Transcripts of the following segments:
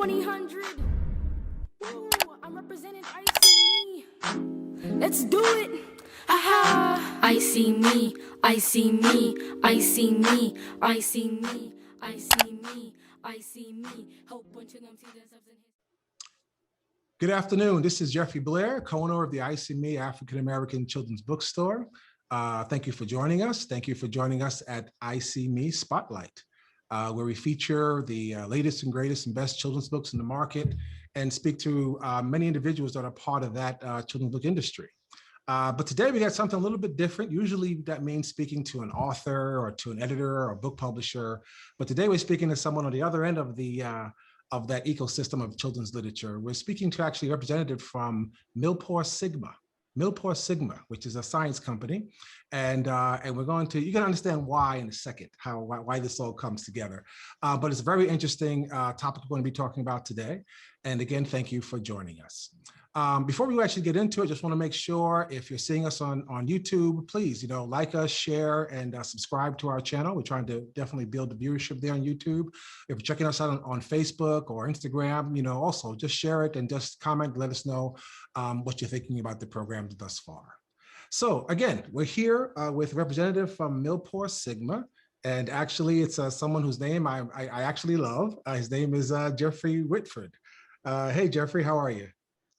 2000. Ooh, I'm representing Eyeseeme. Let's do it. Aha. I see me. I see me. I see me. I see me. I see me. I see me. Hope bunch of them see themselves in his. Good afternoon. This is Jeffrey Blair, co-owner of the Eyeseeme African American Children's Bookstore. Thank you for joining us. Thank you for joining us at Eyeseeme Spotlight, where we feature the latest and greatest and best children's books in the market and speak to many individuals that are part of that children's book industry. But today we got something a little bit different. Usually that means speaking to an author or to an editor or a book publisher. But today we're speaking to someone on the other end of that ecosystem of children's literature. We're speaking to actually a representative from MilliporeSigma, which is a science company. And we're going to, you're going to understand why in a second, why this all comes together. But it's a very interesting topic we're going to be talking about today. And again, thank you for joining us. Before we actually get into it, just want to make sure if you're seeing us on YouTube, please, like us, share, and subscribe to our channel. We're trying to definitely build the viewership there on YouTube. If you're checking us out on Facebook or Instagram, also just share it and just comment, let us know what you're thinking about the program thus far. So again, we're here with a representative from MilliporeSigma. And actually, it's someone whose name I actually love. His name is Jeffrey Whitford. Hey, Jeffrey, how are you?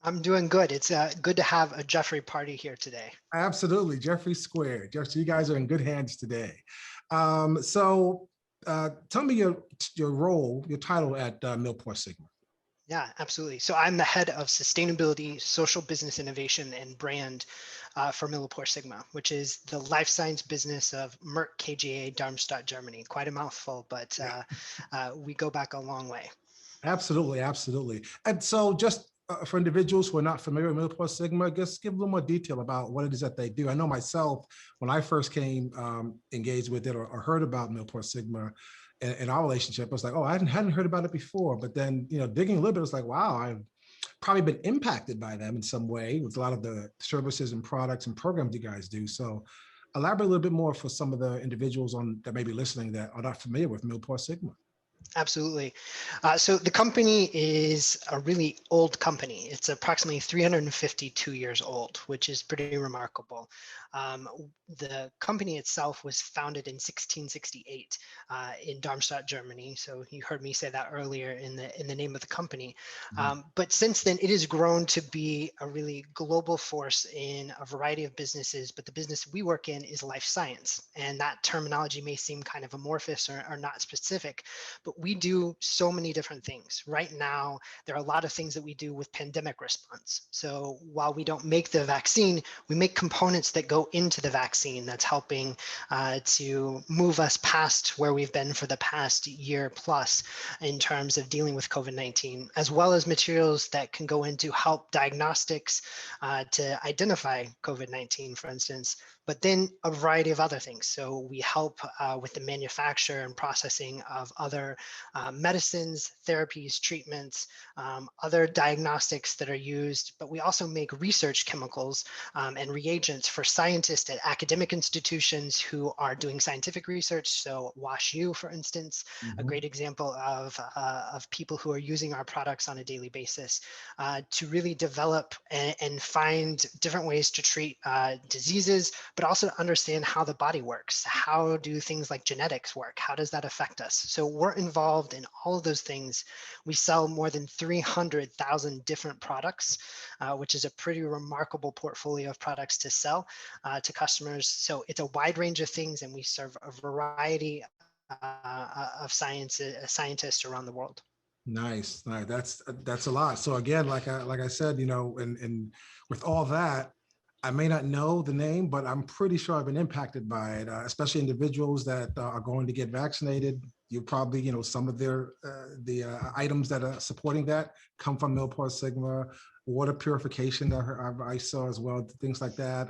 I'm doing good. It's good to have a Jeffrey party here today. Absolutely, Jeffrey squared. Jeffrey, you guys are in good hands today. So tell me your role, your title at MilliporeSigma. Yeah, absolutely. So I'm the head of sustainability, social business innovation, and brand for MilliporeSigma, which is the life science business of Merck KGaA, Darmstadt, Germany. Quite a mouthful, but we go back a long way. Absolutely, absolutely. And so just for individuals who are not familiar with MilliporeSigma, just give a little more detail about what it is that they do. I know myself, when I first came engaged with it or heard about MilliporeSigma in our relationship, I was like, oh, I hadn't heard about it before. But then, digging a little bit, it's like, wow, I've probably been impacted by them in some way with a lot of the services and products and programs you guys do. So elaborate a little bit more for some of the individuals that may be listening that are not familiar with MilliporeSigma. Absolutely. So the company is a really old company. It's approximately 352 years old, which is pretty remarkable. The company itself was founded in 1668 in Darmstadt, Germany. So you heard me say that earlier in the name of the company. But since then, it has grown to be a really global force in a variety of businesses. But the business we work in is life science. And that terminology may seem kind of amorphous or not specific, but we do so many different things. Right now, there are a lot of things that we do with pandemic response. So while we don't make the vaccine, we make components that go into the vaccine that's helping to move us past where we've been for the past year plus in terms of dealing with COVID-19, as well as materials that can go into help diagnostics to identify COVID-19, for instance, but then a variety of other things. So we help with the manufacture and processing of other medicines, therapies, treatments, other diagnostics that are used, but we also make research chemicals and reagents for scientists at academic institutions who are doing scientific research. So WashU, for instance, a great example of people who are using our products on a daily basis to really develop and find different ways to treat diseases, but also to understand how the body works. How do things like genetics work? How does that affect us? So we're involved in all of those things. We sell more than 300,000 different products, which is a pretty remarkable portfolio of products to sell to customers. So it's a wide range of things, and we serve a variety of scientists around the world. Nice. That's a lot. So again, like I said, and with all that, I may not know the name, but I'm pretty sure I've been impacted by it, especially individuals that are going to get vaccinated. You probably, some of the items that are supporting that come from MilliporeSigma. Water purification I saw as well, things like that.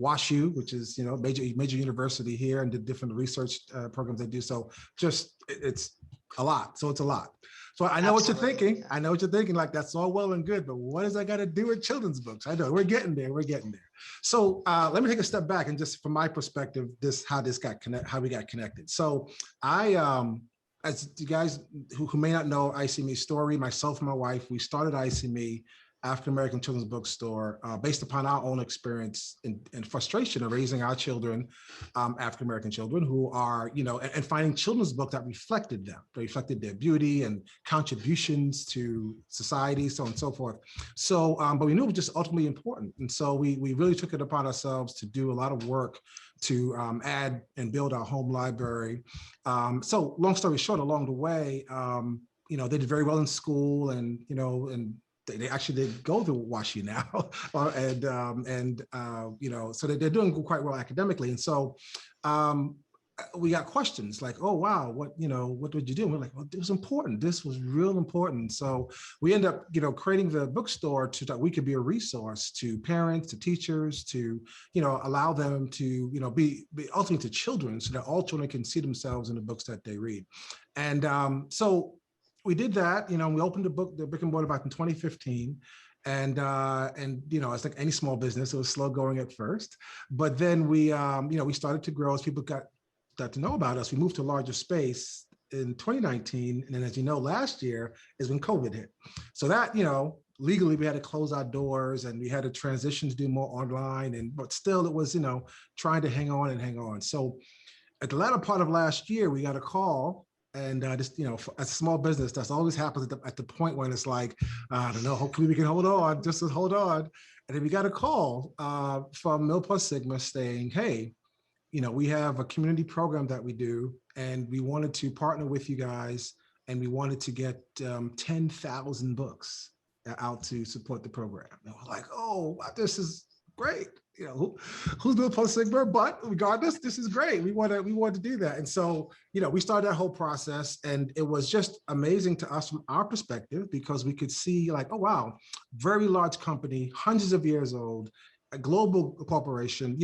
WashU, which is major university here, and the different research programs they do. So it's a lot. So it's a lot. So I know what you're thinking. I know what you're thinking. Like, that's all well and good, but what does that got to do with children's books? I know we're getting there. We're getting there. So let me take a step back and just from my perspective, how we got connected. So I as you guys who may not know Eyeseeme's story, myself and my wife, we started Eyeseeme African American Children's Bookstore based upon our own experience and frustration of raising our children, African American children who are, and finding children's books that reflected them, they reflected their beauty and contributions to society, so on and so forth. So, but we knew it was just ultimately important. And so we really took it upon ourselves to do a lot of work to add and build our home library. So long story short, along the way, they did very well in school and, they actually did go to WashU now, so they're doing quite well academically. And so we got questions like, oh, wow, what did you do? And we're like, well, it was important. This was real important. So we end up, creating the bookstore so that we could be a resource to parents, to teachers, to, allow them to, be ultimately to children so that all children can see themselves in the books that they read. And so we did that, we opened the brick and mortar back in 2015. And it's like any small business, it was slow going at first, but then we started to grow as people got to know about us. We moved to a larger space in 2019. And then, as you know, last year is when COVID hit. So that, legally we had to close our doors and we had to transition to do more online. But still it was, trying to hang on. So at the latter part of last year, we got a call. And just, as a small business, that's always happens at the point when it's like, I don't know, hopefully we can hold on, just to hold on. And then we got a call from MilliporeSigma saying, hey, we have a community program that we do, and we wanted to partner with you guys, and we wanted to get 10,000 books out to support the program. And we're like, oh, this is great. Who's MilliporeSigma? But regardless, this is great. We want to do that. And so, we started that whole process, and it was just amazing to us from our perspective because we could see like, oh, wow, very large company, hundreds of years old, a global corporation,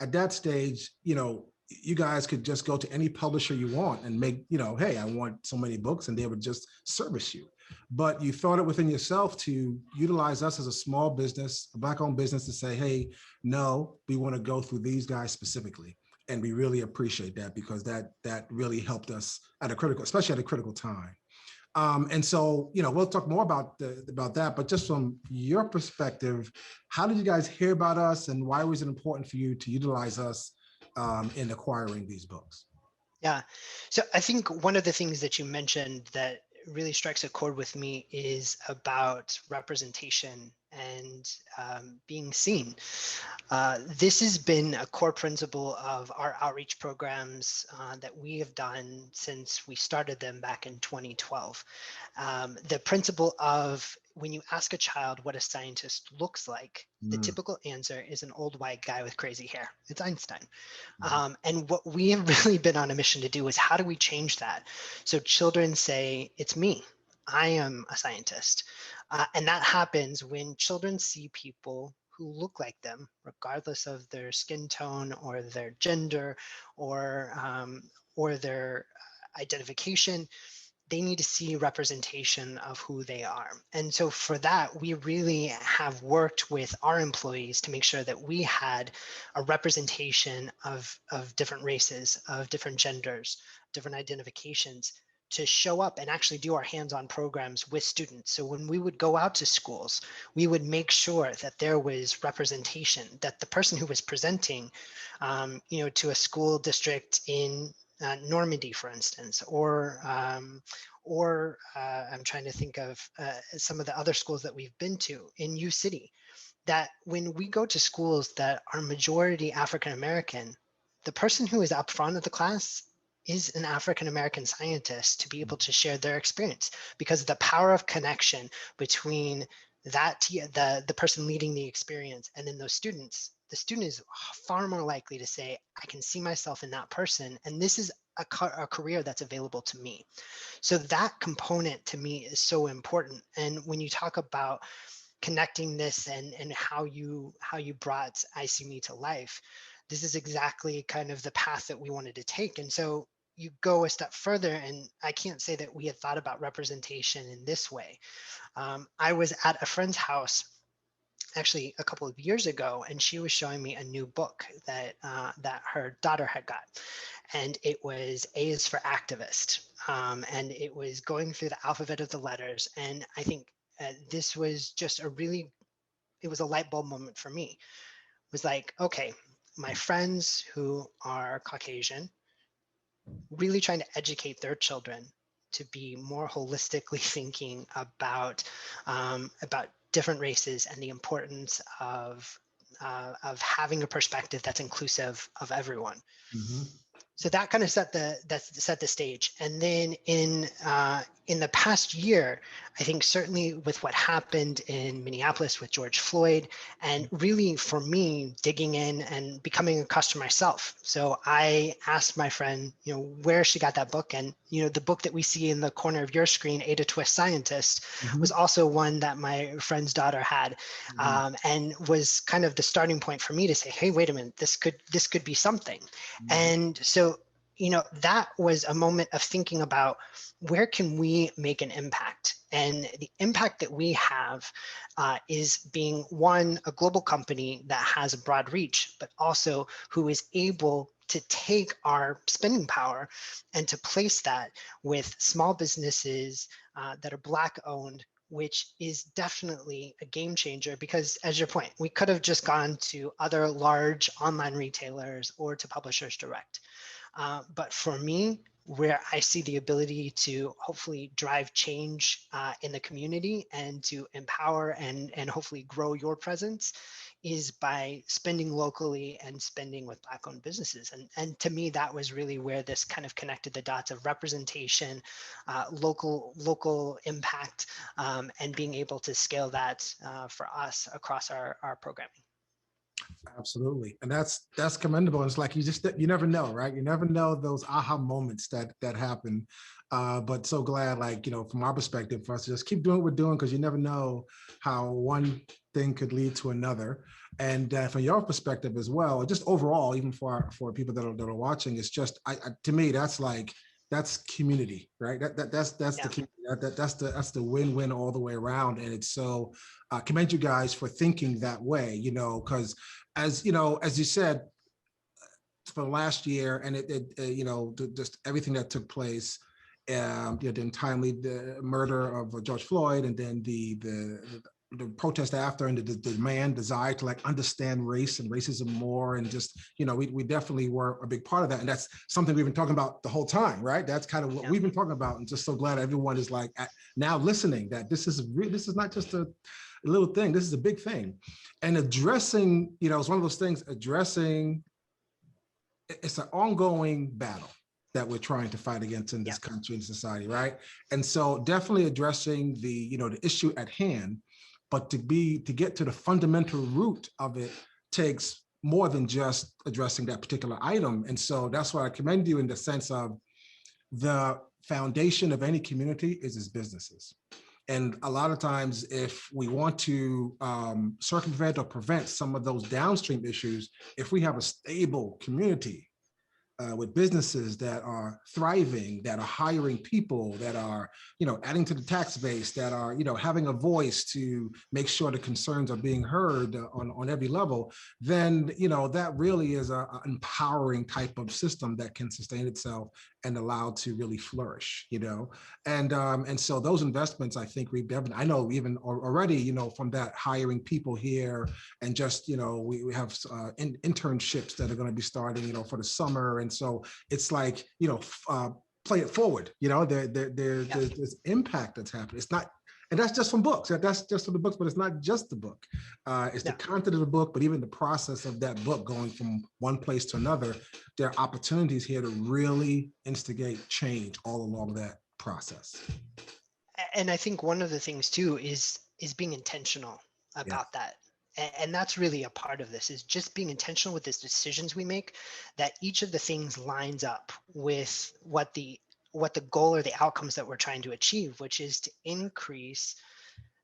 at that stage, you guys could just go to any publisher you want and make, hey, I want so many books, and they would just service you. But you thought it within yourself to utilize us as a small business, a Black-owned business, to say, hey, no, we want to go through these guys specifically. And we really appreciate that because that really helped us especially at a critical time. And so, we'll talk more about that, but just from your perspective, how did you guys hear about us, and why was it important for you to utilize us in acquiring these books? Yeah, so I think one of the things that you mentioned that really strikes a chord with me is about representation and being seen. This has been a core principle of our outreach programs that we have done since we started them back in 2012. The principle of when you ask a child what a scientist looks like, the typical answer is an old white guy with crazy hair. It's Einstein. And what we have really been on a mission to do is how do we change that? So children say, it's me. I am a scientist. And that happens when children see people who look like them, regardless of their skin tone or their gender or their identification. They need to see representation of who they are. And so for that, we really have worked with our employees to make sure that we had a representation of different races, of different genders, different identifications, to show up and actually do our hands-on programs with students. So when we would go out to schools, we would make sure that there was representation, that the person who was presenting, to a school district in Normandy, for instance, or I'm trying to think of some of the other schools that we've been to in U City, that when we go to schools that are majority African American, the person who is up front of the class is an African American scientist to be able to share their experience, because the power of connection between the person leading the experience and then those students, the student is far more likely to say, I can see myself in that person, and this is a career that's available to me. So that component to me is so important. And when you talk about connecting this and how you brought Eyeseeme to life, this is exactly kind of the path that we wanted to take. And so you go a step further, and I can't say that we had thought about representation in this way. I was at a friend's house actually a couple of years ago, and she was showing me a new book that her daughter had got. and it was A is for activist. And it was going through the alphabet of the letters. And I think this was just it was a light bulb moment for me. It was like, okay, my friends who are Caucasian, really trying to educate their children to be more holistically thinking about different races and the importance of having a perspective that's inclusive of everyone. Mhm. So that kind of set the stage. And then in the past year, I think certainly with what happened in Minneapolis with George Floyd, and really for me digging in and becoming a customer myself. So I asked my friend, where she got that book, and the book that we see in the corner of your screen, Ada Twist Scientist, was also one that my friend's daughter had, and was kind of the starting point for me to say, hey, wait a minute, this could be something. And so, that was a moment of thinking about where can we make an impact? And the impact that we have is being, one, a global company that has a broad reach, but also who is able to take our spending power and to place that with small businesses that are Black owned, which is definitely a game changer, because as your point, we could have just gone to other large online retailers or to Publishers Direct. But for me, where I see the ability to hopefully drive change in the community and to empower and hopefully grow your presence is by spending locally and spending with Black-owned businesses. And to me, that was really where this kind of connected the dots of representation, local impact, and being able to scale that for us across our programming. Absolutely. And that's commendable. And it's like, you never know, right? You never know those aha moments that happen. But so glad, like, from our perspective, for us to just keep doing what we're doing, because you never know how one thing could lead to another. And from your perspective as well, just overall, even for people that are watching, it's just, to me, that's community, right? That's the community. That's the win-win all the way around. And it's so commend you guys for thinking that way, because as you said, for the last year, and just everything that took place, the untimely murder of George Floyd, and then the protest after, and the desire to understand race and racism more, and just we definitely were a big part of that, and that's something we've been talking about the whole time, right? That's kind of what we've been talking about, and just so glad everyone is now listening, that this is not just a little thing, this is a big thing. And addressing, it's one of those things, it's an ongoing battle that we're trying to fight against in this country and society, right? And so definitely addressing the issue at hand, but to get to the fundamental root of it takes more than just addressing that particular item. And so that's why I commend you in the sense of the foundation of any community is its businesses. And a lot of times, if we want to circumvent or prevent some of those downstream issues, if we have a stable community with businesses that are thriving, that are hiring people, that are, adding to the tax base, that are, having a voice to make sure the concerns are being heard on every level, then, that really is an empowering type of system that can sustain itself and allow to really flourish, and so those investments, I think I know even already, from that hiring people here, and just, we have internships that are going to be starting, for the summer. And so it's like, play it forward, there's impact that's happening. It's not, and that's just from books. That's just from the books, but it's not just the book. It's the content of the book, but even the process of that book going from one place to another. There are opportunities here to really instigate change all along that process. And I think one of the things too is being intentional about that. And that's really a part of this, is just being intentional with the decisions we make, that each of the things lines up with what the goal or the outcomes that we're trying to achieve, which is to increase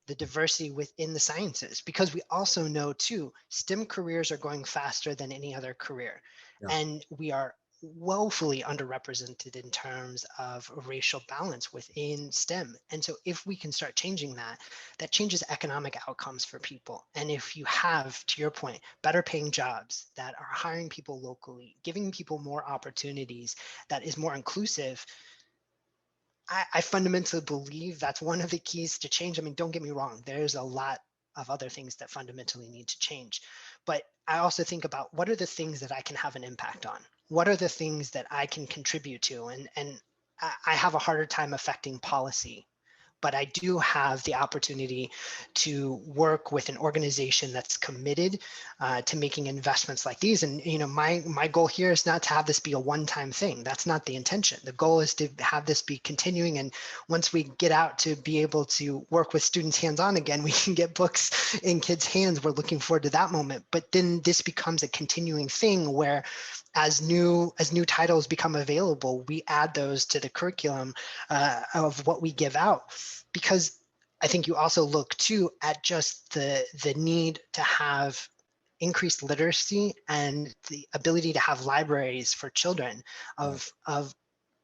the diversity within the sciences. Because we also know too, STEM careers are going faster than any other career. And we are woefully underrepresented in terms of racial balance within STEM. And so if we can start changing that, that changes economic outcomes for people. And if you have, to your point, better paying jobs that are hiring people locally, giving people more opportunities, that is more inclusive, I fundamentally believe that's one of the keys to change. I mean, don't get me wrong, there's a lot of other things that fundamentally need to change. But I also think about what are the things that I can have an impact on? What are the things that I can contribute to? And I have a harder time affecting policy, but I do have the opportunity to work with an organization that's committed to making investments like these. And my goal here is not to have this be a one-time thing. That's not the intention. The goal is to have this be continuing. And once we get out to be able to work with students hands-on again, we can get books in kids' hands. We're looking forward to that moment. But then this becomes a continuing thing where as new titles become available, we add those to the curriculum of what we give out. Because I think you also look too at just the need to have increased literacy and the ability to have libraries for children of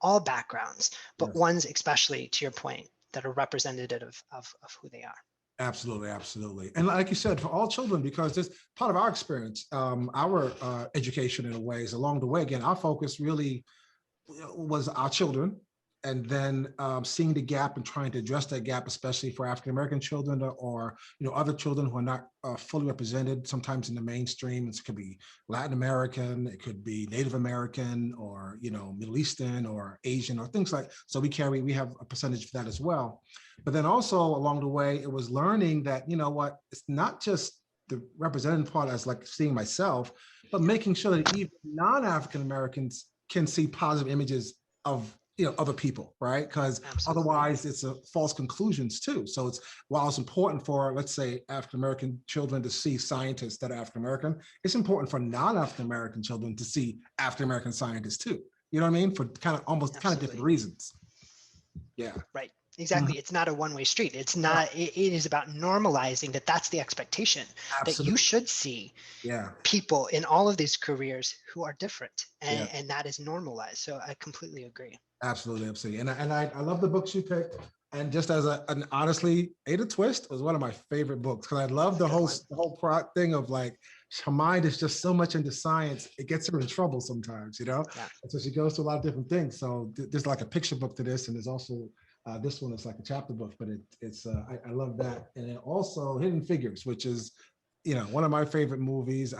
all backgrounds, but Yes. ones especially, to your point, that are representative of who they are. Absolutely, absolutely. And like you said, for all children, because this part of our experience, our education in a way is along the way. Again, our focus really was our children, and then seeing the gap and trying to address that gap, especially for African American children or other children who are not fully represented. Sometimes in the mainstream, it could be Latin American, it could be Native American, or Middle Eastern or Asian or things like. So we have a percentage for that as well. But then also along the way, it was learning that it's not just the representative part as like seeing myself, but making sure that even non-African Americans can see positive images of other people, right? Because otherwise it's a false conclusions too. So while it's important for, let's say, African American children to see scientists that are African American, it's important for non-African American children to see African American scientists too. You know what I mean? For kind of different reasons. Yeah. Right. Exactly. It's not a one-way street. It's not, it is about normalizing that that's the expectation. Absolutely. That you should see people in all of these careers who are different, and that is normalized. So I completely agree. Absolutely. Absolutely. And I love the books you picked. And just as an honestly, Ada Twist was one of my favorite books because I love the whole thing of like, her mind is just so much into science, it gets her in trouble sometimes, And so she goes through a lot of different things. So there's like a picture book to this, and there's also this one is like a chapter book, but I love that. And then also Hidden Figures, which is, one of my favorite movies.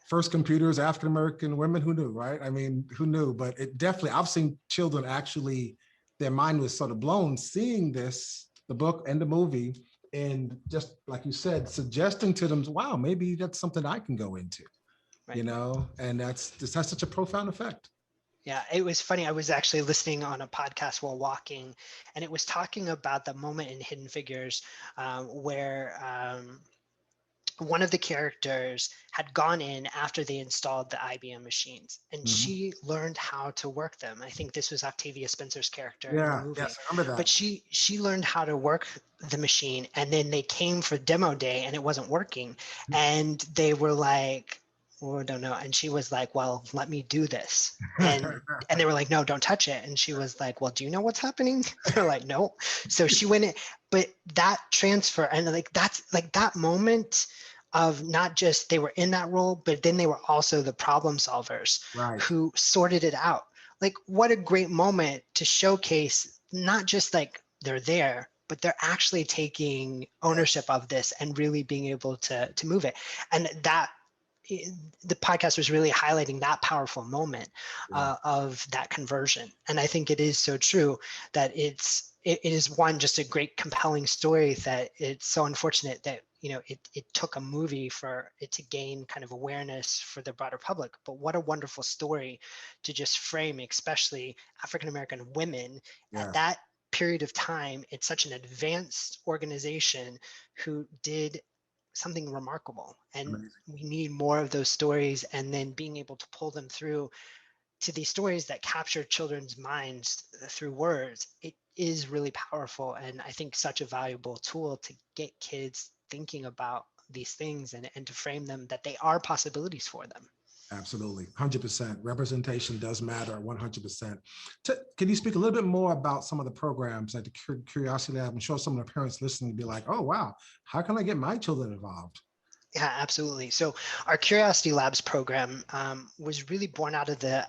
First computers, African American women, who knew, right? I mean, who knew? But it definitely, I've seen children actually, their mind was sort of blown seeing this, the book and the movie, and just like you said, suggesting to them, wow, maybe that's something I can go into, and this has such a profound effect. Yeah, it was funny. I was actually listening on a podcast while walking, and it was talking about the moment in Hidden Figures where one of the characters had gone in after they installed the IBM machines, and she learned how to work them. I think this was Octavia Spencer's character in the movie. Yes, I remember that. But she learned how to work the machine, and then they came for demo day and it wasn't working. And they were like, oh, I don't know. And she was like, well, let me do this. And they were like, no, don't touch it. And she was like, well, do you know what's happening? They're like, no. So she went in, but that transfer, and that's like that moment of not just they were in that role, but then they were also the problem solvers who sorted it out. Like, what a great moment to showcase, not just like they're there, but they're actually taking ownership of this and really being able to move it. And that the podcast was really highlighting that powerful moment of that conversion. And I think it is so true that it is one, just a great compelling story, that it's so unfortunate that it took a movie for it to gain kind of awareness for the broader public. But what a wonderful story to just frame, especially African-American women at that period of time. It's such an advanced organization who did something remarkable, and we need more of those stories, and then being able to pull them through to these stories that capture children's minds through words. It is really powerful, and I think such a valuable tool to get kids thinking about these things and to frame them that they are possibilities for them. Absolutely, 100%. Representation does matter, 100%. Can you speak a little bit more about some of the programs at the Curiosity Lab? I'm sure some of the parents listening be like, oh, wow, how can I get my children involved? Yeah, absolutely. So our Curiosity Labs program was really born out of the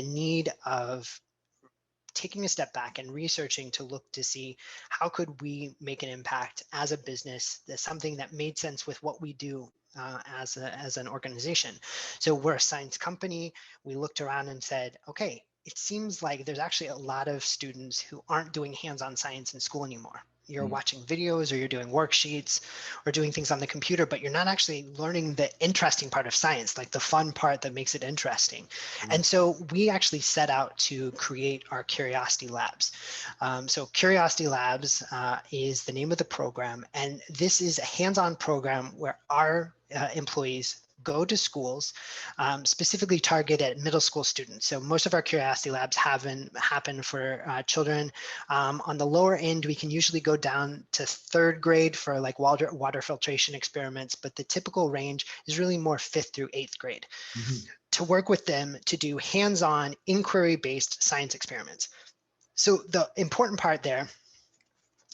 need of taking a step back and researching to look to see how could we make an impact as a business, that's something that made sense with what we do as an organization. So we're a science company. We looked around and said, okay, it seems like there's actually a lot of students who aren't doing hands-on science in school anymore. You're watching videos or you're doing worksheets or doing things on the computer, but you're not actually learning the interesting part of science, like the fun part that makes it interesting. And so we actually set out to create our Curiosity Labs. So Curiosity Labs is the name of the program, and this is a hands-on program where our employees go to schools, specifically targeted at middle school students. So most of our Curiosity Labs happen for children. On the lower end, we can usually go down to third grade for like water filtration experiments, but the typical range is really more fifth through eighth grade. To work with them to do hands-on inquiry-based science experiments. So the important part there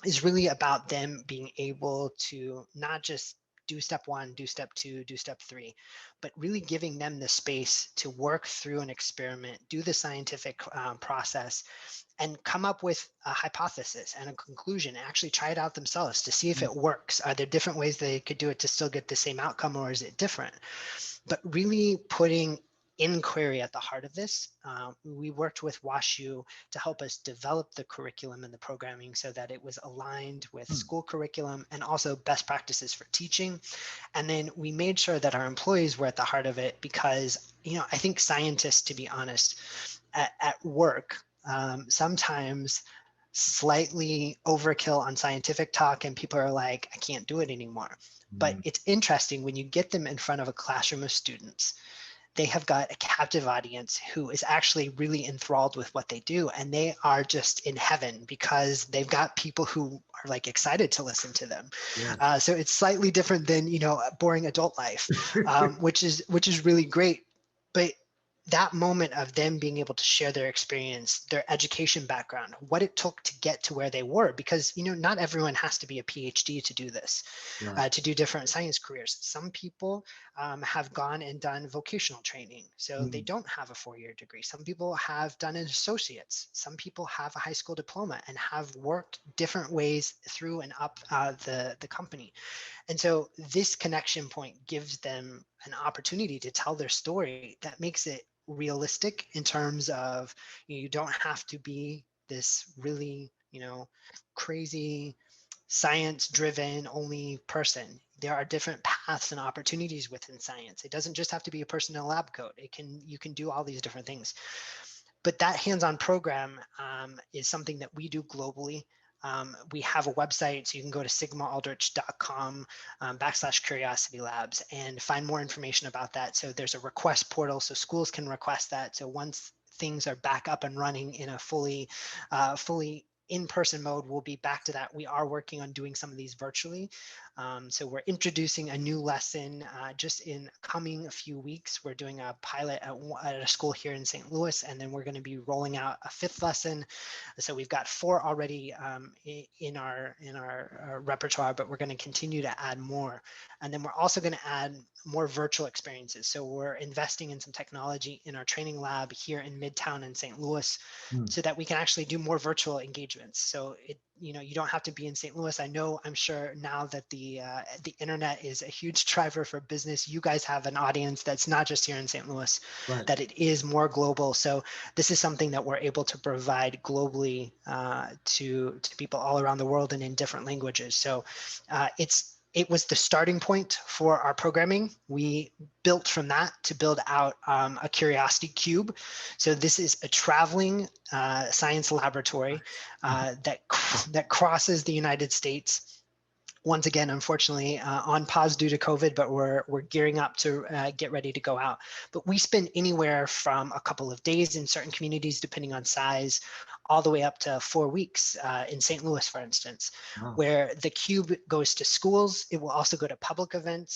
is really about them being able to not just do step one, do step two, do step three, but really giving them the space to work through an experiment, do the scientific process, and come up with a hypothesis and a conclusion, actually try it out themselves to see if it works. Are there different ways they could do it to still get the same outcome, or is it different? But really putting inquiry at the heart of this. We worked with WashU to help us develop the curriculum and the programming so that it was aligned with school curriculum and also best practices for teaching. And then we made sure that our employees were at the heart of it because, I think scientists, to be honest, at work, sometimes slightly overkill on scientific talk and people are like, I can't do it anymore. But it's interesting when you get them in front of a classroom of students, they have got a captive audience who is actually really enthralled with what they do. And they are just in heaven because they've got people who are like excited to listen to them. Yeah. So it's slightly different than, boring adult life, which is really great. But that moment of them being able to share their experience, their education background, what it took to get to where they were, because not everyone has to be a PhD to do this, to do different science careers. Some people have gone and done vocational training, so they don't have a 4-year degree. Some people have done an associate's. Some people have a high school diploma and have worked different ways through and up the company. And so this connection point gives them an opportunity to tell their story that makes it realistic in terms of you don't have to be this really, crazy science driven only person. There are different paths and opportunities within science. It doesn't just have to be a person in a lab coat. You can do all these different things. But that hands-on program is something that we do globally. We have a website, so you can go to sigmaaldrich.com /CuriosityLabs and find more information about that. So there's a request portal, so schools can request that. So once things are back up and running in a fully in-person mode, we'll be back to that. We are working on doing some of these virtually. So we're introducing a new lesson just in coming a few weeks. We're doing a pilot at a school here in St. Louis, and then we're going to be rolling out a 5th lesson. So we've got 4 already in our repertoire, but we're going to continue to add more. And then we're also going to add more virtual experiences. So we're investing in some technology in our training lab here in Midtown in St. Louis so that we can actually do more virtual engagements. So you don't have to be in St. Louis. I'm sure now that the internet is a huge driver for business, you guys have an audience that's not just here in St. Louis, that it is more global. So this is something that we're able to provide globally to people all around the world and in different languages. So it was the starting point for our programming. We built from that to build out a Curiosity Cube. So this is a traveling science laboratory that crosses the United States. Once again, unfortunately, on pause due to COVID, but we're gearing up to get ready to go out. But we spend anywhere from a couple of days in certain communities, depending on size, all the way up to 4 weeks in St. Louis, for instance, Wow. where the cube goes to schools. It will also go to public events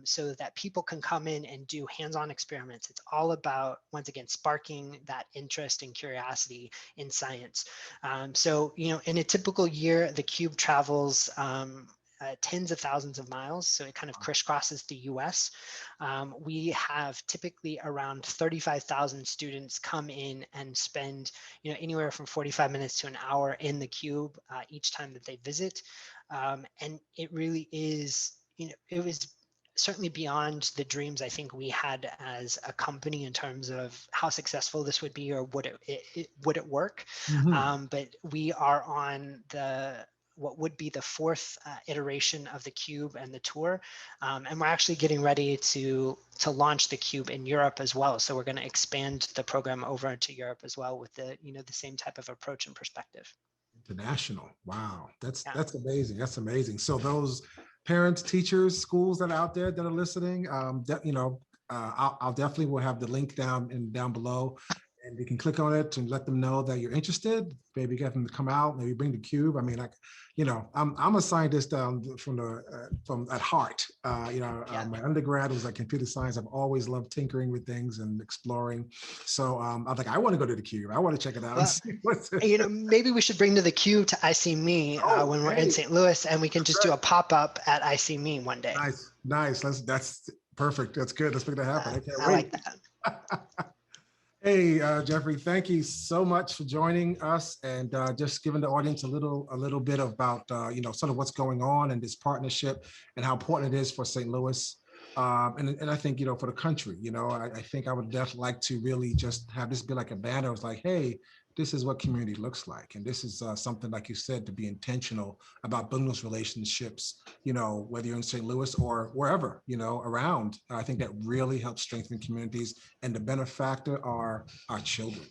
so that people can come in and do hands-on experiments. It's all about, once again, sparking that interest and curiosity in science. So, in a typical year, the cube travels tens of thousands of miles, so it kind of crisscrosses the US. We have typically around 35,000 students come in and spend anywhere from 45 minutes to an hour in the cube each time that they visit. And it really is, it was certainly beyond the dreams I think we had as a company in terms of how successful this would be or would it work. Mhm. But we are on what would be the fourth iteration of the cube and the tour, and we're actually getting ready to launch the cube in Europe as well. So we're going to expand the program over into Europe as well with the same type of approach and perspective. International. Wow. That's Yeah. that's amazing. That's amazing. So those parents, teachers, schools that are out there that are listening, I'll definitely will have the link down below, and you can click on it and let them know that you're interested. Maybe get them to come out. Maybe bring the cube. I mean, I'm a scientist from at heart. My undergrad was like computer science. I've always loved tinkering with things and exploring. So I was like, I want to go to the cube. I want to check it out and Well, see what's it. maybe we should bring to the cube to Eyeseeme Oh, when we're in hey, St. Louis, and we can that's just do right. a pop-up at Eyeseeme one day. Nice. That's perfect. That's good. Let's make that happen. I can't I wait. like that. Hey, Jeffrey, thank you so much for joining us and just giving the audience a little bit about sort of what's going on in this partnership and how important it is for St. Louis. And I think, for the country, I think I would definitely like to really just have this be like a banner. It's like, hey, this is what community looks like. And this is something, like you said, to be intentional about building those relationships, whether you're in St. Louis or wherever, around. I think that really helps strengthen communities, and the benefactor are our children.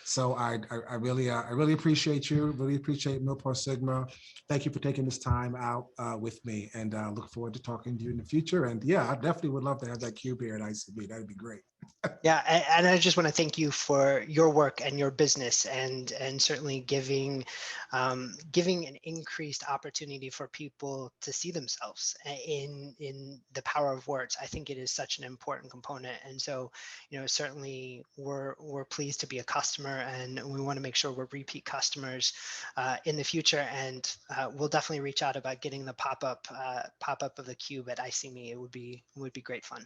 So I really appreciate you. Really appreciate MilliporeSigma. Thank you for taking this time out with me, and look forward to talking to you in the future. And yeah, I definitely would love to have that cube here at ICB. That'd be great. Yeah, and I just want to thank you for your work and your business, and certainly giving an increased opportunity for people to see themselves in the power of words. I think it is such an important component, and so certainly we're pleased to be a customer, and we want to make sure we're repeat customers in the future. And we'll definitely reach out about getting the pop-up of the cube at Eyeseeme. It would be great fun.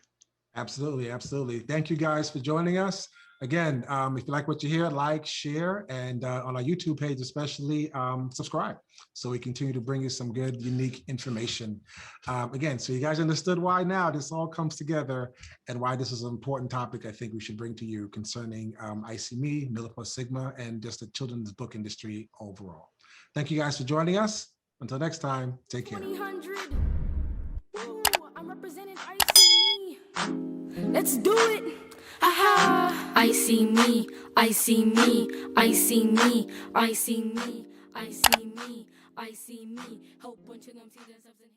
Absolutely. Thank you guys for joining us. Again, if you like what you hear, like, share, and on our YouTube page especially, subscribe so we continue to bring you some good, unique information. Again, so you guys understood why now this all comes together and why this is an important topic I think we should bring to you concerning Eyeseeme, MilliporeSigma, and just the children's book industry overall. Thank you guys for joining us. Until next time, take care. 2000. Ooh, I'm representing Eyeseeme. Let's do it. Aha. Eyeseeme, Eyeseeme, Eyeseeme, Eyeseeme, Eyeseeme, Eyeseeme. Help bunch of them see themselves in